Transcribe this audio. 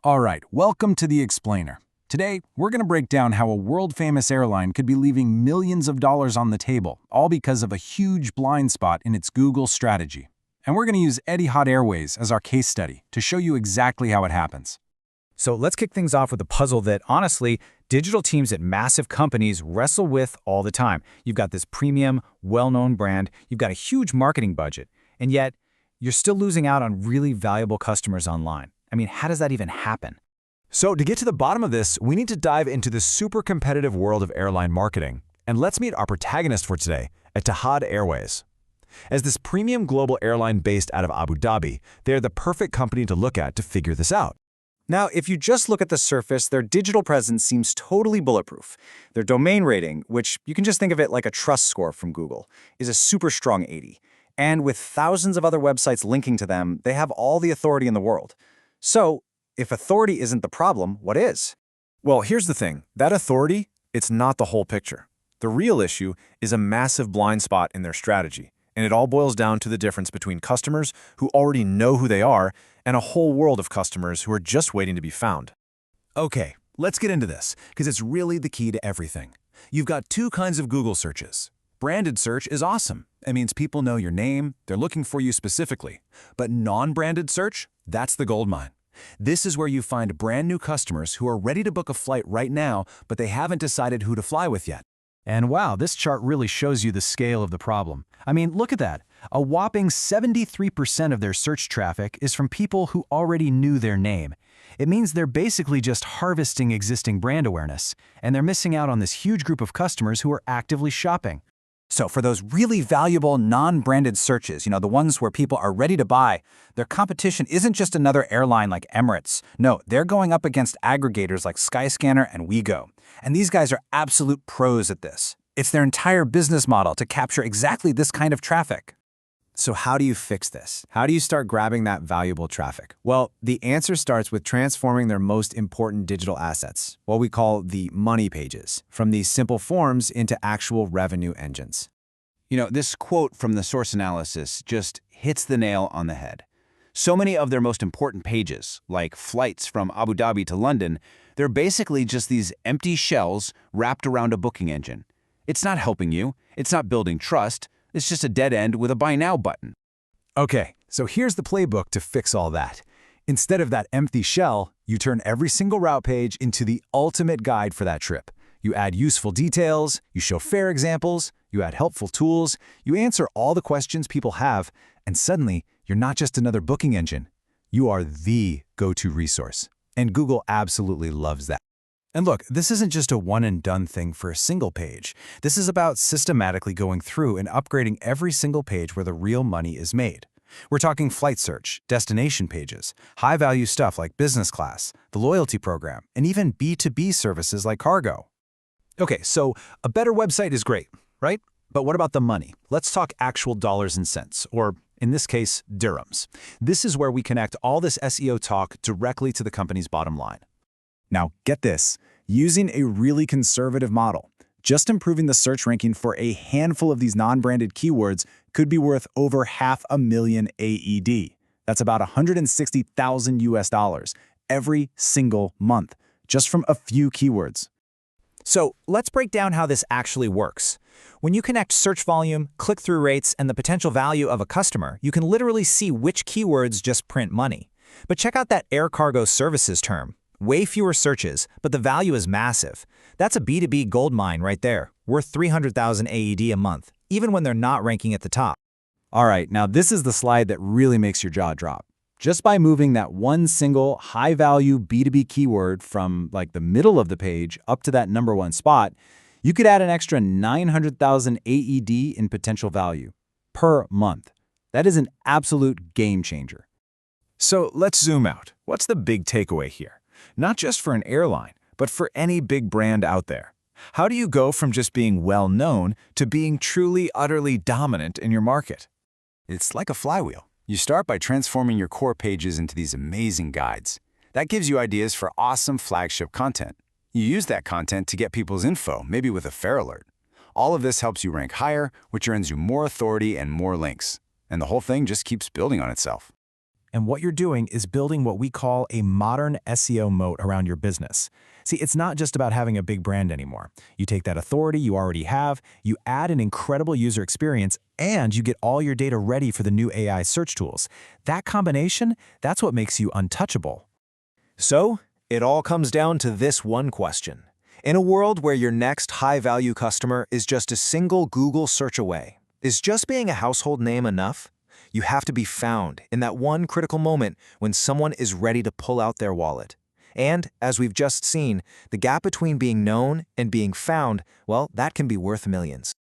All right, welcome to The Explainer. Today, we're going to break down how a world-famous airline could be leaving millions of dollars on the table, all because of a huge blind spot in its Google strategy. And we're going to use Etihad Airways as our case study to show you exactly how it happens. So let's kick things off with a puzzle that, honestly, digital teams at massive companies wrestle with all the time. You've got this premium, well-known brand, you've got a huge marketing budget, and yet you're still losing out on really valuable customers online. I mean, how does that even happen? So to get to the bottom of this, we need to dive into the super competitive world of airline marketing. And let's meet our protagonist for today, Etihad Airways. As this premium global airline based out of Abu Dhabi, they're the perfect company to look at to figure this out. Now, if you just look at the surface, their digital presence seems totally bulletproof. Their domain rating, which you can just think of it like a trust score from Google, is a super strong 80. And with thousands of other websites linking to them, they have all the authority in the world. So, if authority isn't the problem, what is? Well, here's the thing. That authority, it's not the whole picture. The real issue is a massive blind spot in their strategy. And it all boils down to the difference between customers who already know who they are and a whole world of customers who are just waiting to be found. Okay, let's get into this, because it's really the key to everything. You've got two kinds of Google searches. Branded search is awesome. It means people know your name, they're looking for you specifically. But non-branded search, that's the goldmine. This is where you find brand new customers who are ready to book a flight right now, but they haven't decided who to fly with yet. And wow, this chart really shows you the scale of the problem. I mean, look at that. A whopping 73% of their search traffic is from people who already knew their name. It means they're basically just harvesting existing brand awareness, and they're missing out on this huge group of customers who are actively shopping. So for those really valuable non-branded searches, the ones where people are ready to buy, their competition isn't just another airline like Emirates. No, they're going up against aggregators like Skyscanner and WeGo. And these guys are absolute pros at this. It's their entire business model to capture exactly this kind of traffic. So how do you fix this? How do you start grabbing that valuable traffic? Well, the answer starts with transforming their most important digital assets, what we call the money pages, from these simple forms into actual revenue engines. This quote from the source analysis just hits the nail on the head. So many of their most important pages, like flights from Abu Dhabi to London, they're basically just these empty shells wrapped around a booking engine. It's not helping you. It's not building trust. It's just a dead end with a buy now button. Okay, so here's the playbook to fix all that. Instead of that empty shell, you turn every single route page into the ultimate guide for that trip. You add useful details, you show fair examples, you add helpful tools, you answer all the questions people have, and suddenly, you're not just another booking engine. You are the go-to resource. And Google absolutely loves that. And look, this isn't just a one-and-done thing for a single page. This is about systematically going through and upgrading every single page where the real money is made. We're talking flight search, destination pages, high-value stuff like business class, the loyalty program, and even B2B services like cargo. Okay, so a better website is great, right? But what about the money? Let's talk actual dollars and cents, or in this case, dirhams. This is where we connect all this SEO talk directly to the company's bottom line. Now, get this. Using a really conservative model, just improving the search ranking for a handful of these non-branded keywords could be worth over $500,000 AED. That's about 160,000 US dollars every single month, just from a few keywords. So let's break down how this actually works. When you connect search volume, click-through rates, and the potential value of a customer, you can literally see which keywords just print money. But check out that air cargo services term. Way fewer searches, but the value is massive. That's a B2B goldmine right there, worth 300,000 AED a month, even when they're not ranking at the top. All right, now this is the slide that really makes your jaw drop. Just by moving that one single high-value B2B keyword from the middle of the page up to that #1 spot, you could add an extra 900,000 AED in potential value per month. That is an absolute game changer. So let's zoom out. What's the big takeaway here? Not just for an airline, but for any big brand out there. How do you go from just being well-known to being truly, utterly dominant in your market? It's like a flywheel. You start by transforming your core pages into these amazing guides. That gives you ideas for awesome flagship content. You use that content to get people's info, maybe with a fare alert. All of this helps you rank higher, which earns you more authority and more links. And the whole thing just keeps building on itself. and what you're doing is building what we call a modern SEO moat around your business. See, it's not just about having a big brand anymore. You take that authority you already have, you add an incredible user experience, and you get all your data ready for the new AI search tools. That combination, that's what makes you untouchable. So, it all comes down to this one question. In a world where your next high-value customer is just a single Google search away, is just being a household name enough? You have to be found in that one critical moment when someone is ready to pull out their wallet. And, as we've just seen, the gap between being known and being found, well, that can be worth millions.